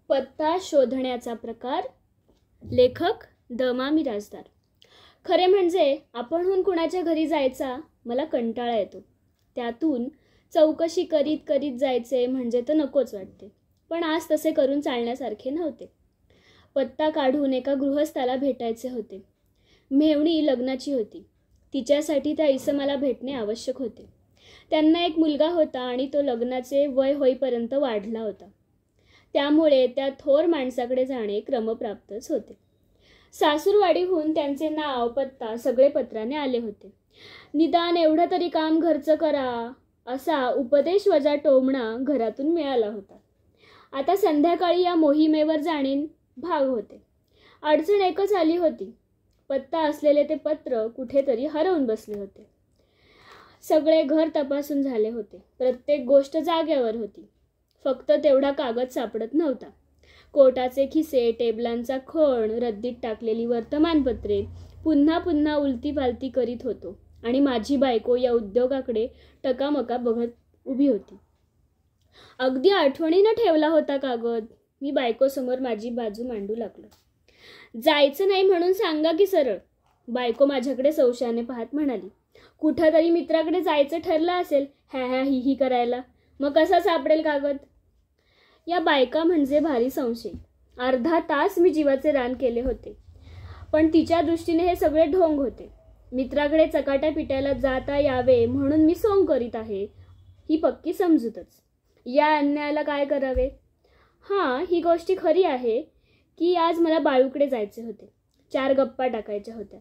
पत्ता शोधण्याचा प्रकार. लेखक द मा मिरासदार. खरे म्हणजे आपणहून कुणाच्या घरी जायचा मला कंटाळा येतो. त्यातून चौकशी करीत करीत जायचे म्हणजे तर नकोच वाटते. पण आज तसे करून चालण्यासारखे नव्हते. पत्ता काढून एका गृहस्थाला भेटायचे होते. मेव्हणी लग्नाची होती. तिच्यासाठी त्या इसमाला भेटणे आवश्यक होते. त्यांना एक मुलगा होता आणि तो लग्नाचे वय होईपर्यंत वाढला होता. त्यामुळे त्या थोर माणसाकडे जाणे क्रमप्राप्तच होते. सासूरवाडीहून त्यांचे नाव पत्ता सगळे पत्राने आले होते. निदान एवढं तरी काम घरचं करा असा उपदेश वजा टोमणा घरातून मिळाला होता. आता संध्याकाळी या मोहिमेवर जाणे भाग होते. अडचण एकच आली होती. पत्ता असलेले ते पत्र कुठेतरी हरवून बसले होते. सगळे घर तपासून झाले होते. प्रत्येक गोष्ट जाग्यावर होती. फक्त तेवढा कागद सापडत नव्हता. कोटाचे खिसे, टेबलांचा खण, रद्दीत टाकलेली वर्तमानपत्रे पुन्हा पुन्हा उलती पालती करीत होतो आणि माझी बायको या उद्योगाकडे टकामका बघत उभी होती. अगदी आठवणीनं ठेवला होता कागद. मी बायकोसमोर माझी बाजू मांडू लागलो. जायचं नाही म्हणून सांगा की सरळ. बायको माझ्याकडे संशयाने पाहत म्हणाली. कुठं तरी मित्राकडे जायचं ठरलं असेल ह्या ही ही करायला. मग कसा सापडेल कागद? या बायका म्हणजे भारी संशय. अर्धा तास मी जीवाचे रान केले होते. पण तिच्या दृष्टीने हे सगळे ढोंग होते. मित्राकडे चकाट्या पिटायला जाता यावे म्हणून मी सोंग करीत आहे ही पक्की समजूतच. या अन्यायाला काय करावे? हां, ही गोष्टी खरी आहे की आज मला बाळूकडे जायचे होते. 4 गप्पा टाकायच्या होत्या.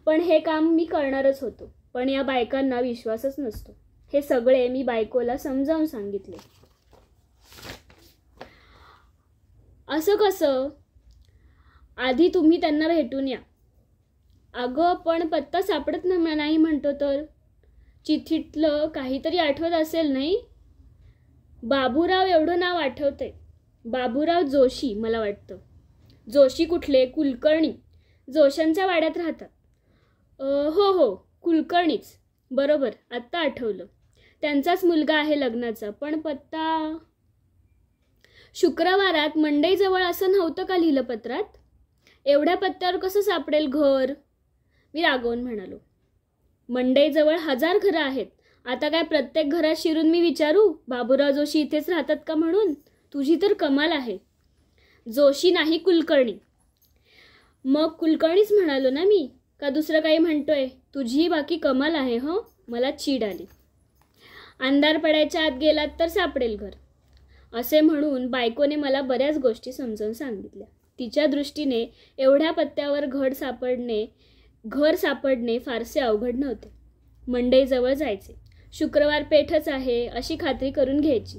पण हे काम मी करणारच होतो. पण या बायकांना विश्वासच नसतो. हे सगळे मी बायकोला समजावून सांगितले. असं कसं? आधी तुम्ही त्यांना भेटून या. अगं पण पत्ता सापडत नाही म्हणतो तर. चिठ्ठीतलं काहीतरी आठवत असेल नाही? बाबूराव एवढं नाव आठवतंय. बाबूराव जोशी मला वाटतं. जोशी कुठले? कुलकर्णी. जोशांच्या वाड्यात राहतात. हो कुलकर्णीच. बरोबर, आत्ता आठवलं. त्यांचाच मुलगा आहे लग्नाचा. पण पत्ता शुक्रवारात मंडईजवळ असं नव्हतं का लिहिलं पत्रात? एवढ्या पत्त्यावर कसं सापडेल घर? मी रागवून म्हणालो. मंडईजवळ 1000 घरं आहेत. आता काय प्रत्येक घरात शिरून मी विचारू बाबूराव जोशी इथेच राहतात का म्हणून? तुझी तर कमाल आहे. जोशी नाही, कुलकर्णी. मग कुलकर्णीच म्हणालो ना मी, का दुसरं काही म्हणतोय? तुझी बाकी कमाल आहे हो. मला चीड आली. अंधार पडायच्या आत गेलात तर सापडेल घर असे म्हणून बायकोने मला बऱ्याच गोष्टी समजावून सांगितल्या. तिच्या दृष्टीने एवढ्या पत्त्यावर घर सापडणे फारसे अवघड नव्हते. मंडईजवळ जायचे. शुक्रवार पेठच आहे अशी खात्री करून घ्यायची.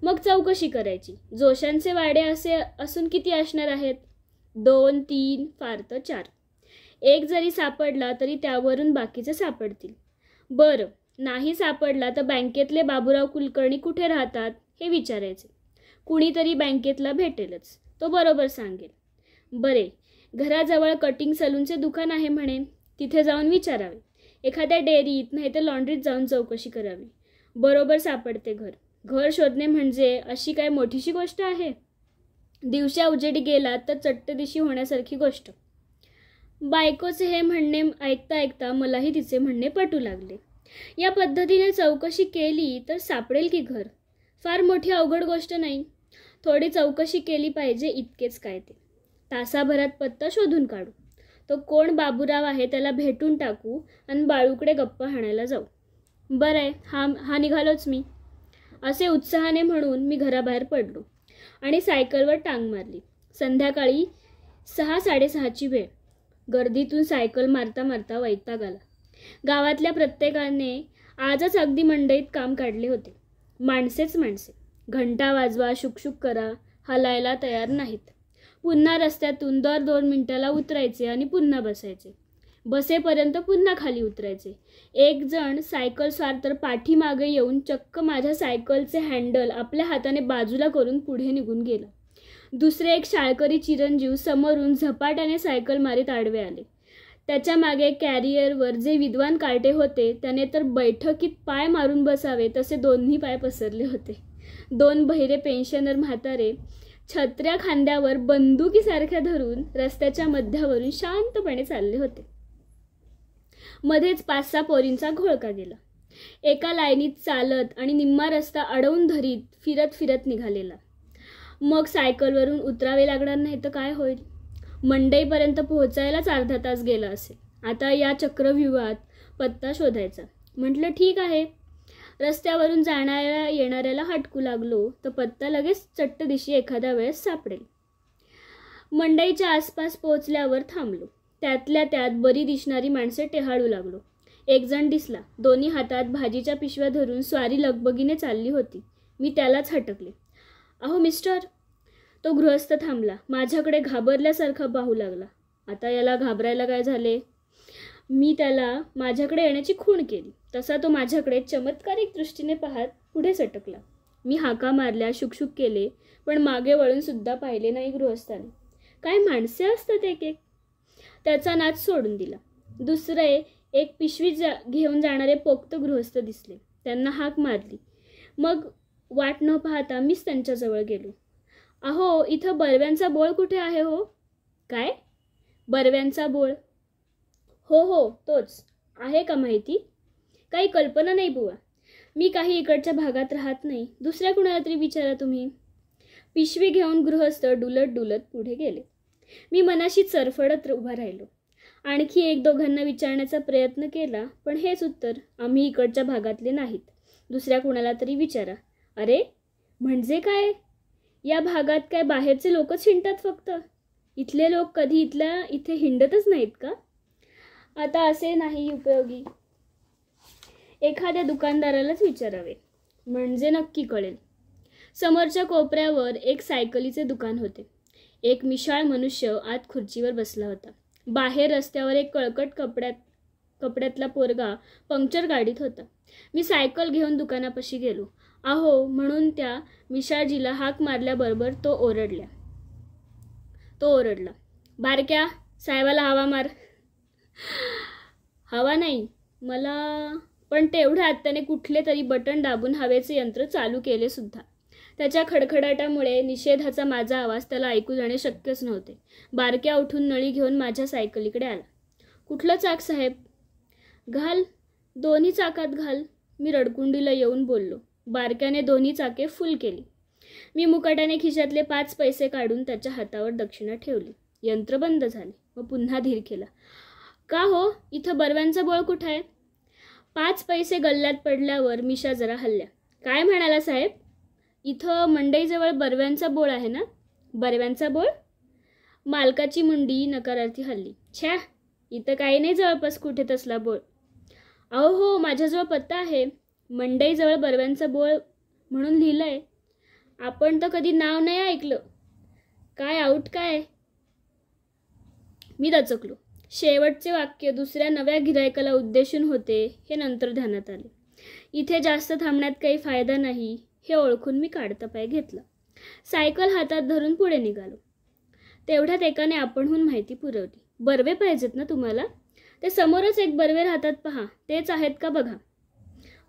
मग चौकशी करायची. जोशांचे वाडे असे असून किती असणार आहेत? 2, 3, फार तर 4. एक जरी सापडला तरी त्यावरून बाकीचे सापडतील. बरं, नाही सापडला तर बँकेतले बाबूराव कुलकर्णी कुठे राहतात हे विचारायचे. कुणीतरी बँकेतला भेटेलच. तो बरोबर सांगेल. बरे, घराजवळ कटिंग सलूनचे दुकान आहे म्हणे. तिथे जाऊन विचारावे. एखाद्या डेअरीत नाही तर लॉन्ड्रीत जाऊन चौकशी करावी. बरोबर सापडते घर. घर शोधणे म्हणजे अशी काय मोठीशी गोष्ट आहे? दिवसा उजेडी गेला तर चट्टदिशी होण्यासारखी गोष्ट. बायकोचे हे म्हणणे ऐकता ऐकता मलाही तिचे म्हणणे पटू लागले. या पद्धतीने चौकशी केली तर सापडेल की घर. फार मोठी अवघड गोष्ट नाही. थोडी चौकशी केली पाहिजे इतकेच काय ते. तासाभरात पत्ता शोधून काढू. तो कोण बाबूराव आहे त्याला भेटून टाकू आणि बाळूकडे गप्पा हाणायला जाऊ. बरं आहे, हा निघालोच मी असे उत्साहाने म्हणून मी घराबाहेर पडलो आणि सायकलवर टांग मारली. संध्याकाळी 6-6:30ची वेळ. गर्दीतून सायकल मारता मारता वैताग आला. गावातल्या प्रत्येकाने आजच अगदी मंडईत काम काढले होते. माणसेच माणसे. घंटा वाजवा, शुकशुक करा, हलायला तयार नाहीत. पुन्हा रस्त्यातून दर 2 मिनिटाला उतरायचे आणि पुन्हा बसायचे. बसेपर्यंत पुन्हा खाली उतरायचे. एक जण सायकल स्वार तर पाठीमागे येऊन चक्क माझ्या सायकलचे हँडल आपल्या हाताने बाजूला करून पुढे निघून गेला. दुसरे एक शाळकरी चिरंजीव समोरून झपाट्याने सायकल मारीत आडवे आले. त्याच्या मागे कॅरियरवर जे विद्वान कार्टे होते त्याने तर बैठकीत पाय मारून बसावे तसे दोन्ही पाय पसरले होते. 2 बहिरे पेन्शनर म्हातारे छत्र्या खांद्यावर बंदुकीसारख्या धरून रस्त्याच्या मध्यावरून शांतपणे चालले होते. मध्येच 5-6 पोरींचा घोळका गेला. एका लाईनीत चालत आणि निम्मा रस्ता अडवून धरीत फिरत फिरत निघालेला. मग सायकलवरून उतरावे लागणार नाही तर काय होईल? मंडईपर्यंत पोहोचायलाच अर्धा तास गेला असेल. आता या चक्रव्यूहात पत्ता शोधायचा. म्हटलं ठीक आहे. रस्त्यावरून जाणाऱ्या येणाऱ्याला हटकू लागलो तर पत्ता लगेच चट्टदिशी एखाद्या वेळेस सापडेल. मंडईच्या आसपास पोहोचल्यावर थांबलो. त्यातल्या त्यात बरी दिसणारी माणसे टेहाळू लागलो. एक जण दिसला. दोन्ही हातात भाजीच्या पिशव्या धरून स्वारी लगबगीने चालली होती. मी त्यालाच हटकले. अहो मिस्टर. तो गृहस्थ थांबला. माझ्याकडे घाबरल्यासारखा पाहू लागला. आता याला घाबरायला काय झाले? मी त्याला माझ्याकडे येण्याची खूण केली. तसा तो माझ्याकडे चमत्कारिक दृष्टीने पाहत पुढे सटकला. मी हाका मारल्या, शुकशुक केले, पण मागे वळून सुद्धा पाहिले नाही गृहस्थाने. काय माणसे असतात एक एक. त्याचा नाद सोडून दिला. दुसरे एक पिशवी घेऊन जाणारे पोक्त गृहस्थ दिसले. त्यांना हाक मारली. मग वाट न पाहता मीच त्यांच्याजवळ गेलो. अहो, इथं बरव्यांचा बोळ कुठे आहे हो? काय? बरव्यांचा बोळ? हो तोच. आहे का माहिती? काही कल्पना नाही बुवा. मी काही इकडच्या भागात राहत नाही. दुसऱ्या कुणाला तरी विचारा तुम्ही. पिशवी घेऊन गृहस्थ डुलत डुलत पुढे गेले. मी मनाशी चरफडत उभा राहिलो. आणखी 1-2 विचारण्याचा प्रयत्न केला, पण हेच उत्तर, आम्ही इकडच्या भागातले नाहीत. दुसऱ्या कुणाला तरी विचारा. अरे म्हणजे काय? या भागात काय बाहेरचे लोकच हिंडतात फक्त? इथले लोक कधी इथे हिंडतच नाहीत का? आता असे नाही उपयोगी. एखाद्या दुकानदारालाच विचारावे, म्हणजे नक्की कळेल. समोरच्या कोपऱ्यावर एक सायकलीचे दुकान होते. एक मिशाळ मनुष्य आत खुर्चीवर बसला होता. बाहेर रस्त्यावर एक कळकट कपड्यातला पोरगा पंक्चर गाडीत होता. मी सायकल घेऊन दुकानापाशी गेलो. अहो म्हणून त्या मिशाळजीला हाक मारल्याबरोबर तो ओरडला. बारक्या, साहेबाला हवा मार. हवा नाही मला. पण तेवढ्यात त्याने कुठले तरी बटन दाबून हवेचे यंत्र चालू केले सुद्धा. त्याच्या खडखडाटामुळे निषेधाचा माझा आवाज त्याला ऐकू जाणे शक्यच नव्हते. बारक्या उठून नळी घेऊन माझ्या सायकलीकडे आला. कुठलं चाक साहेब? घाल. दोन्ही चाकात घाल. मी रडकुंडीला येऊन बोललो. बारक्याने दोन्ही चाके फुल केली. मी मुकाट्याने खिशातले 5 पैसे काढून त्याच्या हातावर दक्षिणा ठेवली. यंत्र बंद झाले. व पुन्हा धीर केला. का हो, इथं बरव्यांचा बोळ कुठं आहे? 5 पैसे गल्ल्यात पडल्यावर मिशा जरा हल्ल्या. काय म्हणाला साहेब? इथं मंडईजवळ बरव्यांचा बोळ आहे ना? बरव्यांचा बोळ? मालकाची मुंडी नकारार्थी हल्ली. छ्या, इथं काही नाही जवळपास कुठे तसला बोळ. अहो हो, माझ्याजवळ पत्ता आहे. मंडईजवळ बरव्यांचा बोळ म्हणून लिहिलंय. आपण तर कधी नाव नाही ऐकलं. काय आऊट काय? मी दचकलो. शेवटचे वाक्य दुसऱ्या नव्या गिऱ्हाईकाला उद्देशून होते हे नंतर ध्यानात आले. इथे जास्त थांबण्यात काही फायदा नाही हे ओळखून मी काढता पाय घेतला. सायकल हातात धरून पुढे निघालो. तेवढ्यात एकाने आपणहून माहिती पुरवली. बर्वे पाहिजेत ना तुम्हाला? ते समोरच एक बर्वे राहतात पहा, तेच आहेत का बघा.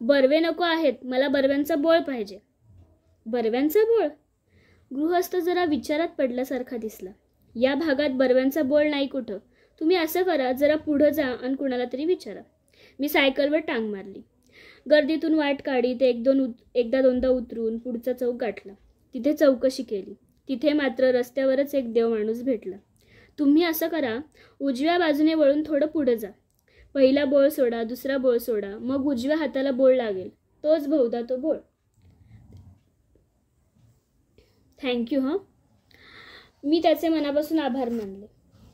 बर्वे नको आहेत, मला बर्व्यांचा बोळ पाहिजे. बर्व्यांचा बोळ? गृहस्थ जरा विचारात पडल्यासारखा दिसला. या भागात बर्व्यांचा बोळ नाही कुठं. तुम्ही असं करा, जरा पुढं जा आणि कुणाला तरी विचारा. मी सायकलवर टांग मारली. गर्दीतून वाट काढीत 1-2दा उतरून पुढचा चौक गाठला. तिथे चौकशी केली. तिथे मात्र रस्त्यावरच एक देव माणूस भेटला. तुम्ही असं करा, उजव्या बाजूने वळून थोडं पुढं जा. पहिला बोळ सोडा, दुसरा बोळ सोडा, मग उजव्या हाताला बोळ लागेल. तोच बहुधा तो बोळ. थँक्यू हं. मी त्याचे मनापासून आभार मानले.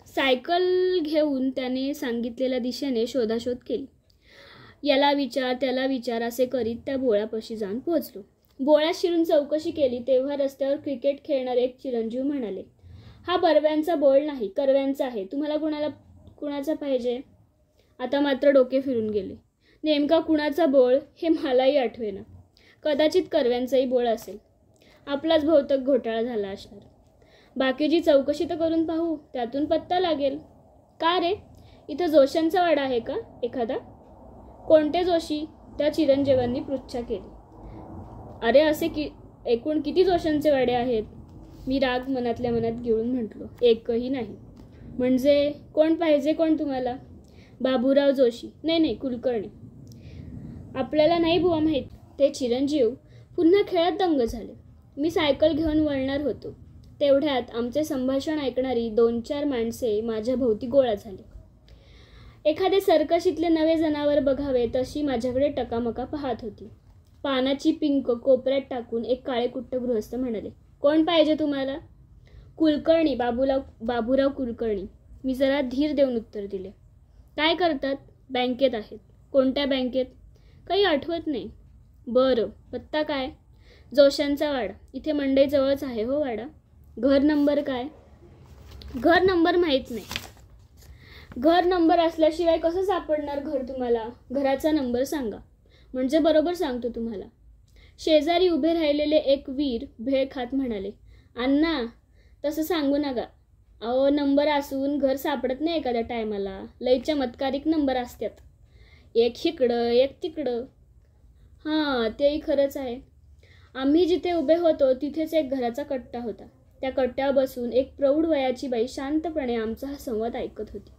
सायकल घेऊन त्याने सांगितलेल्या दिशेने शोधाशोध केली. याला विचार त्याला विचार असे करीत त्या बोळापाशी जाऊन पोहोचलो. बोळ्यात शिरून चौकशी केली तेव्हा रस्त्यावर क्रिकेट खेळणारे एक चिरंजीव म्हणाले, हा बर्व्यांचा बोळ नाही, करव्यांचा आहे. तुम्हाला कुणाचा पाहिजे? आता मात्र डोके फिरून गेले. नेमका कुणाचा बोळ हे मलाही आठवेना. कदाचित करव्यांचाही बोळ असेल. आपलाच बहुतेक घोटाळा झाला असणार. बाकीची चौकशी तर करून पाहू, त्यातून पत्ता लागेल. का रे, इथं जोशांचा वाडा आहे का एखादा? कोणते जोशी? त्या चिरंजीवांनी पृच्छा केली. अरे असे एकूण किती जोशांचे वाडे आहेत? मी राग मनातल्या मनात गिळून म्हटलो, एकही नाही. म्हणजे कोण पाहिजे, कोण तुम्हाला? बाबूराव जोशी. नाही, कुलकर्णी. आपल्याला नाही बुवा माहीत. ते चिरंजीव पुन्हा खेळात दंग झाले. मी सायकल घेऊन वळणार होतो. तेवढ्यात आमचे संभाषण ऐकणारी 2-4 माणसे माझ्या भोवती गोळा झाली. एखादे सर्कशीतले नवे जनावर बघावे तशी माझ्याकडे टकामका पाहत होती. पानाची पिंक कोपऱ्यात टाकून एक काळेकुट्ट गृहस्थ म्हणाले, कोण पाहिजे तुम्हाला? कुलकर्णी, बाबूराव कुलकर्णी. मी जरा धीर देऊन उत्तर दिले. काय करतात? बँकेत आहेत. कोणत्या बँकेत? काही आठवत नाही. बरं, पत्ता काय? जोशांचा वाडा. इथे मंडईजवळच आहे हो वाडा. घर नंबर काय? घर नंबर माहीत नाही. घर नंबर असल्याशिवाय कसं सापडणार घर तुम्हाला? घराचा नंबर सांगा, म्हणजे बरोबर सांगतो तुम्हाला. शेजारी उभे राहिलेले एक वीर भेळ खात म्हणाले, अण्णा तसं सांगू नका. अहो, नंबर असून घर सापडत नाही एखाद्या टायमाला. लई चमत्कारिक नंबर असतात. एक इकडं एक तिकडं. हां, तेही खरंच आहे. आम्ही जिथे उभे होतो तिथेच एक घराचा कट्टा होता. त्या कट्ट्यावर बसून एक प्रौढ वयाची बाई शांतपणे आमचा हा संवाद ऐकत होती.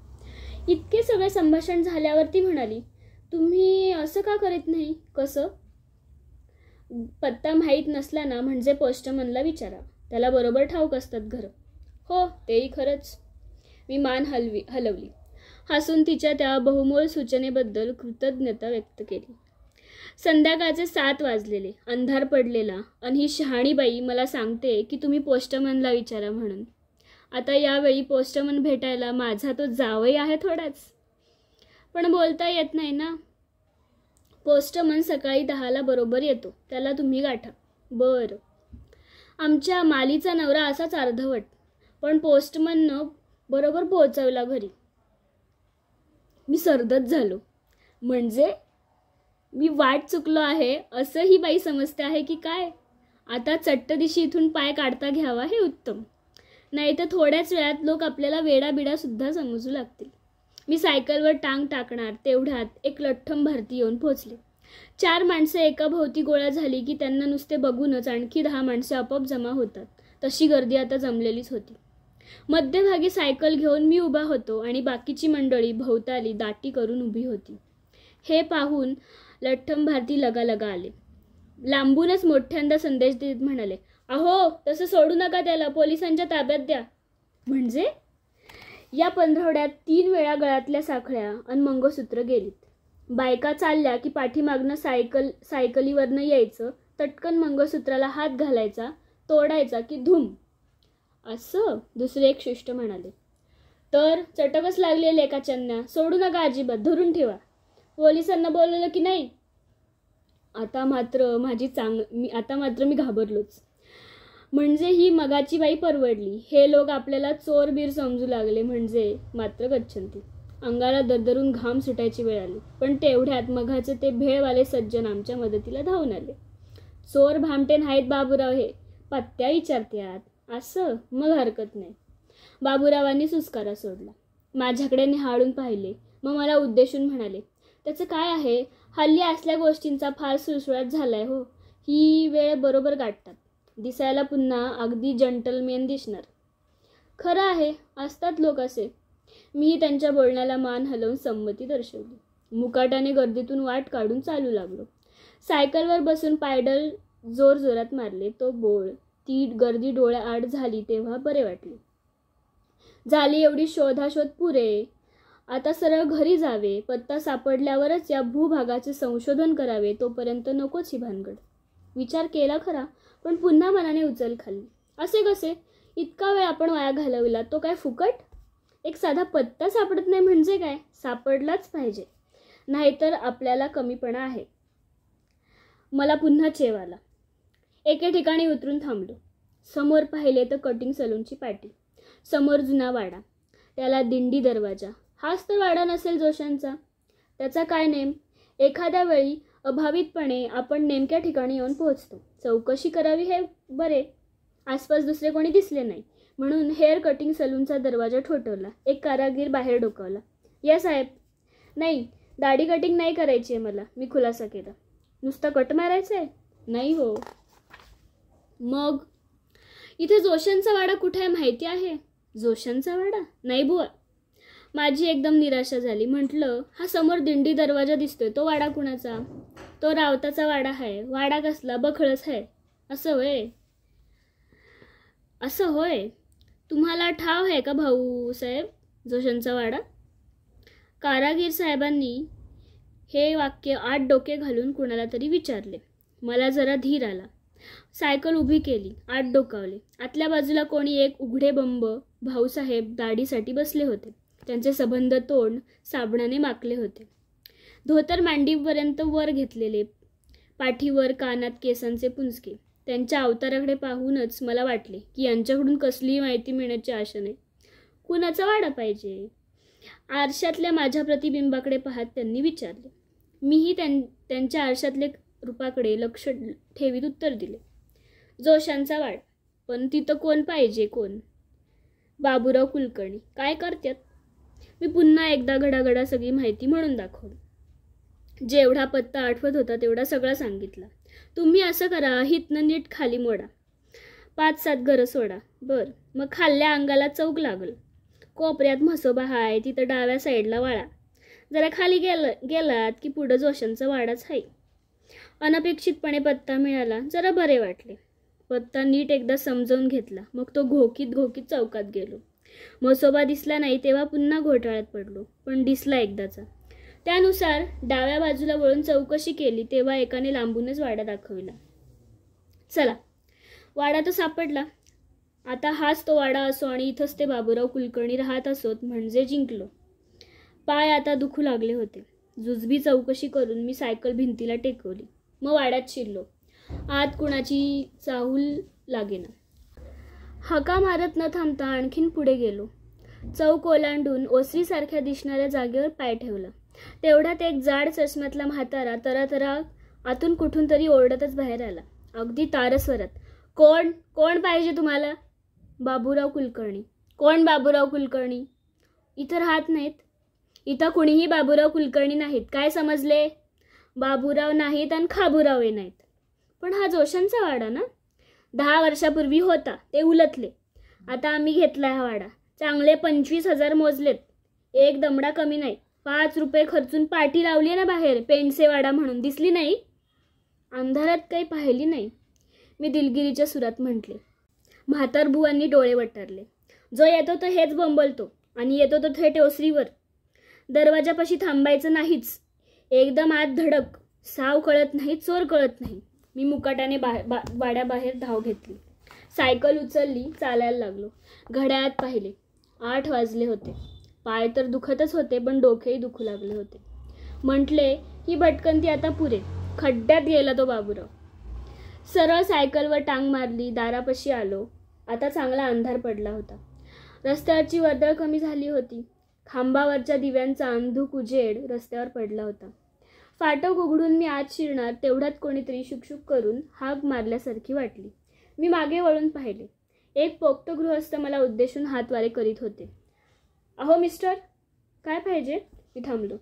इतके सगळे संभाषण झाल्यावर ती म्हणाली, तुम्ही असं का करीत नाही? कसं? पत्ता माहीत नसला ना म्हणजे पोस्टमनला विचारा, त्याला बरोबर ठाऊक असतात घरं. हो, तेही खरंच. मी मान हलवली. हसून तिच्या त्या बहुमोल सूचनेबद्दल कृतज्ञता व्यक्त केली. संध्याकाळचे 7 वाजलेले. अंधार पडलेला आणि ही शहाणी बाई मला सांगते की तुम्ही पोस्टमनला विचारा म्हणून. आता यावेळी पोस्टमन भेटायला माझा तो जावई आहे थोडाच. पण बोलता येत नाही ना. पोस्टमन सकाळी 10ला बरोबर येतो. त्याला तुम्ही गाठा. बरं. आमच्या मालीचा नवरा असाच अर्धवट, पण पोस्टमननं बरोबर पोहोचवला घरी. मी सरदच झालो. म्हणजे मी वाट चुकलो आहे असं ही बाई समजते आहे की काय? आता चट्टदिशी इथून पाय काढता घ्यावा हे उत्तम. नाही तर थोड्याच वेळात लोक आपल्याला वेडाबिडा सुद्धा समजू लागतील. मी सायकलवर टांग टाकणार तेवढ्यात एक लठ्ठम भारती येऊन पोहोचले. 4 माणसे एका भोवती गोळा झाली की त्यांना नुसते बघूनच आणखी 10 माणसे आपोआप जमा होतात. तशी गर्दी आता जमलेलीच होती. मध्यभागी सायकल घेऊन मी उभा होतो आणि बाकीची मंडळी भोवताली दाटी करून उभी होती. हे पाहून लठ्ठम भारती लगा आले. लांबूनच मोठ्यांदा संदेश देत म्हणाले, अहो, तसं सोडू नका त्याला, पोलिसांच्या ताब्यात द्या. म्हणजे या पंधरवड्यात 3 वेळा गळ्यातल्या साखळ्या आणि मंगळसूत्र गेलीत. बायका चालल्या की पाठीमागनं सायकलीवरनं यायचं, तटकन मंगळसूत्राला हात घालायचा, तोडायचा की धूम. असं दुसरे एक शिष्ट म्हणाले. तर चटकच लागली लेकाच्यांना, सोडू नका अजिबात, धरून ठेवा. पोलिसांना बोलवलं की नाही? आता मात्र मी घाबरलोच. म्हणजे ही मगाची बाई परवडली. हे लोक आपल्याला चोर बीर समजू लागले म्हणजे मात्र गच्छंती. अंगाला दरदरून घाम सुटायची वेळ आली. पण तेवढ्यात मघाचे ते भेळवाले सज्जन आमच्या मदतीला धावून आले. चोर भामटे नाहीत बाबूराव, हे पत्त्या विचारत्यात. असं? मग हरकत नाही. बाबूरावांनी सुस्कारा सोडला. माझ्याकडे निहाळून पाहिले. मग मला उद्देशून म्हणाले, त्याचं काय आहे, हल्ली असल्या गोष्टींचा फार सुळसुळाट झालाय हो. ही वेळ बरोबर गाठतात. दिसायला पुन्हा अगदी जंटलमेन दिसणार. खरं आहे, असतात लोक असे. मीही त्यांच्या बोलण्याला मान हलवून संमती दर्शवली. मुकाटाने गर्दीतून वाट काढून चालू लागलो. सायकलवर बसून पायडल जोरात मारले. तो बोळ, ती गर्दी डोळ्याआड झाली तेव्हा बरे वाटले. झाली एवढी शोधाशोध पुरे. आता सरळ घरी जावे. पत्ता सापडल्यावरच या भूभागाचे संशोधन करावे. तोपर्यंत नकोच ही भानगड. विचार केला खरा, पण पुन्हा मनाने उचल खाल्ली. असे कसे? इतका वेळ आपण वाया घालवला, तो काय फुकट? एक साधा पत्ता सापडत नाही म्हणजे काय? सापडलाच पाहिजे, नाहीतर आपल्याला कमीपणा आहे. मला पुन्हा चेव आला. एके ठिकाणी उतरून थांबलो. समोर पाहिले तर कटिंग सलूनची पाटी. समोर जुना वाडा, त्याला दिंडी दरवाजा. हाच तर वाडा नसेल जोशांचा? त्याचा काय नेम? एखाद्या वेळी अभावितपणे आपण नेमक्या ठिकाणी येऊन पोहोचतो. चौकशी करावी हे बरे. आसपास दुसरे कोणी दिसले नाही म्हणून हेअर कटिंग सलूनचा दरवाजा ठोठवला. एक कारागीर बाहेर डोकावला. या साहेब. नाही, दाढी कटिंग नाही करायची आहे मला, मी खुलासा केला. नुसता कट मारायचा आहे? नाही हो. मग इथे जोशांचा वाडा कुठे आहे माहिती आहे? जोशांचा वाडा? नाही बुवा. माझी एकदम निराशा झाली. म्हटलं, हा समोर दिंडी दरवाजा दिसतोय, तो वाडा कुणाचा? तो रावताचा वाडा आहे. वाडा कसला? बखळच आहे. असं होय. तुम्हाला ठाव आहे का भाऊ साहेब जोशांचा वाडा? कारागीर साहेबांनी हे वाक्य 8 डोके घालून कुणाला तरी विचारले. मला जरा धीर आला. सायकल उभी केली. 8 डोकावले. आतल्या बाजूला कोणी एक उघडे बंब भाऊसाहेब दाढीसाठी बसले होते. त्यांचे सबंध तोंड साबणाने माखले होते. धोतर मांडीपर्यंत वर घेतलेले, पाठीवर कानात केसांचे पुंजके. त्यांच्या अवताराकडे पाहूनच मला वाटले की यांच्याकडून कसलीही माहिती मिळण्याची आशा नाही. कुणाचा वाडा पाहिजे? आरशातल्या माझ्या प्रतिबिंबाकडे पाहत त्यांनी विचारले. मीही त्यांच्या आरशातले रूपाकडे लक्ष ठेवीत उत्तर दिले. जोशांचा वाडा. पण तिथं कोण पाहिजे? कोण? बाबूराव कुलकर्णी. काय करतात? मी पुन्हा एकदा घडाघडा सगळी माहिती म्हणून दाखवली. जेवढा पत्ता आठवत होता तेवढा सगळा सांगितला. तुम्ही असं करा, हितनं नीट खाली मोडा, 5-7 घरं सोडा. बरं, मग खाल्ल्या अंगाला चौक लागल. कोपऱ्यात म्हसोबा आहे, तिथं डाव्या साईडला वाळा. जरा खाली गेलात की पुढं जोशांचा वाडाच आहे. अनपेक्षितपणे पत्ता मिळाला. जरा बरे वाटले. पत्ता नीट एकदा समजावून घेतला. मग तो घोकीत चौकात गेलो. म्हसोबा दिसला नाही तेव्हा पुन्हा घोटाळ्यात पडलो. पण दिसला एकदाचा. त्यानुसार डाव्या बाजूला वळून चौकशी केली तेव्हा एकाने लांबूनच वाडा दाखविला. चला, वाडा तर सापडला. आता हाच तो वाडा असो आणि इथंच ते बाबूराव कुलकर्णी राहत असोत म्हणजे जिंकलो. पाय आता दुखू लागले होते. जुजबी चौकशी करून मी सायकल भिंतीला टेकवली. मग वाड्यात शिरलो. आत कुणाची चाहूल लागेना. हका मारत न थांबता आणखीन पुढे गेलो. चौक ओलांडून ओसरीसारख्या दिसणाऱ्या जागेवर पाय ठेवला. तेवढ्यात एक जाड चष्म्यातला म्हातारा तरातरा आतून कुठून तरी ओरडतच बाहेर आला. अगदी तारस्वरात. कोण पाहिजे तुम्हाला? बाबूराव कुलकर्णी. कोण बाबूराव कुलकर्णी? इथं राहत नाहीत. इथं कुणीही बाबूराव कुलकर्णी नाहीत. काय समजले? बाबूराव नाहीत आणि खाबूरावही नाहीत. पण हा जोशांचा वाडा ना? 10 वर्षापूर्वी होता, ते उलटले. आता आम्ही घेतला हा वाडा. चांगले 25,000 मोजलेत. एक दमडा कमी नाही. 5 रुपये खर्चून पाटी लावली ना बाहेर, पेंडसे वाडा म्हणून. दिसली नाही? अंधारात काही पाहिली नाही, मी दिलगिरीच्या सुरात म्हटले. म्हातारबुवांनी डोळे वटारले. जो येतो तो हेच बोंबलतो आणि येतो तो थेट ओसरीवर. दरवाजापाशी थांबायचं नाहीच. एकदम आत धडक. साव कळत नाही, चोर कळत नाही. मी मुकाट्याने वाड्याबाहेर धाव घेतली. सायकल उचलली, चालायला लागलो. घड्याळात पाहिले. 8 वाजले होते. पाय तर दुखतच होते पण डोकेही दुखू लागले होते. म्हटले, ही भटकंती आता पुरे. खड्ड्यात गेला तो बाबूराव. सरळ सायकलवर टांग मारली. दारापाशी आलो. आता चांगला अंधार पडला होता. रस्त्यावरची वर्दळ कमी झाली होती. खांबावरच्या दिव्यांचा अंधुक उजेड रस्त्यावर पडला होता. फाटक उघडून मी आत शिरणार तेवढ्यात कोणीतरी शुकशुक करून हाक मारल्यासारखी वाटली. मी मागे वळून पाहिले. एक पोक्त गृहस्थ मला उद्देशून हातवारे करीत होते. अहो मिस्टर, काय पाहिजे? मी थांबलो.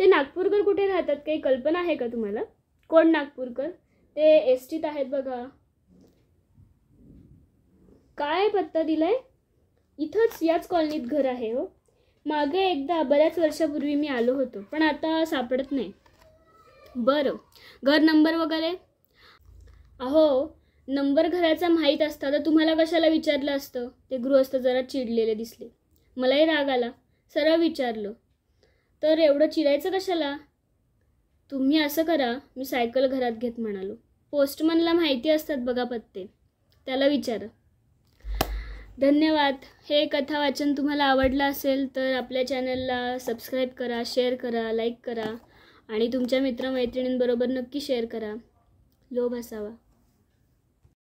ते नागपूरकर कुठे राहतात, काही कल्पना आहे का तुम्हाला? कोण नागपूरकर? ते एसटीत आहेत बघा. काय पत्ता दिलाय? इथंच याच कॉलनीत घर आहे हो. मागे एकदा बऱ्याच वर्षापूर्वी मी आलो होतो पण आता सापडत नाही. बरं, घर नंबर वगैरे? अहो, नंबर घराचा माहीत असता तर तुम्हाला कशाला विचारलं असतं? ते गृहस्थ जरा चिडलेले दिसले. मलाही राग आला. सरळ विचारलं तर एवढं चिडायचं कशाला? तुम्ही असं करा, मी सायकल घरात घेत म्हणालो. पोस्टमनला माहिती असतात बघा पत्ते, त्याला विचारा. धन्यवाद. हे कथा वाचन तुम्हाला आवडलं असेल तर आपल्या चॅनलला सबस्क्राईब करा, शेअर करा, लाईक करा आणि तुमच्या मित्रमैत्रिणींबरोबर नक्की शेअर करा. लोभ असावा.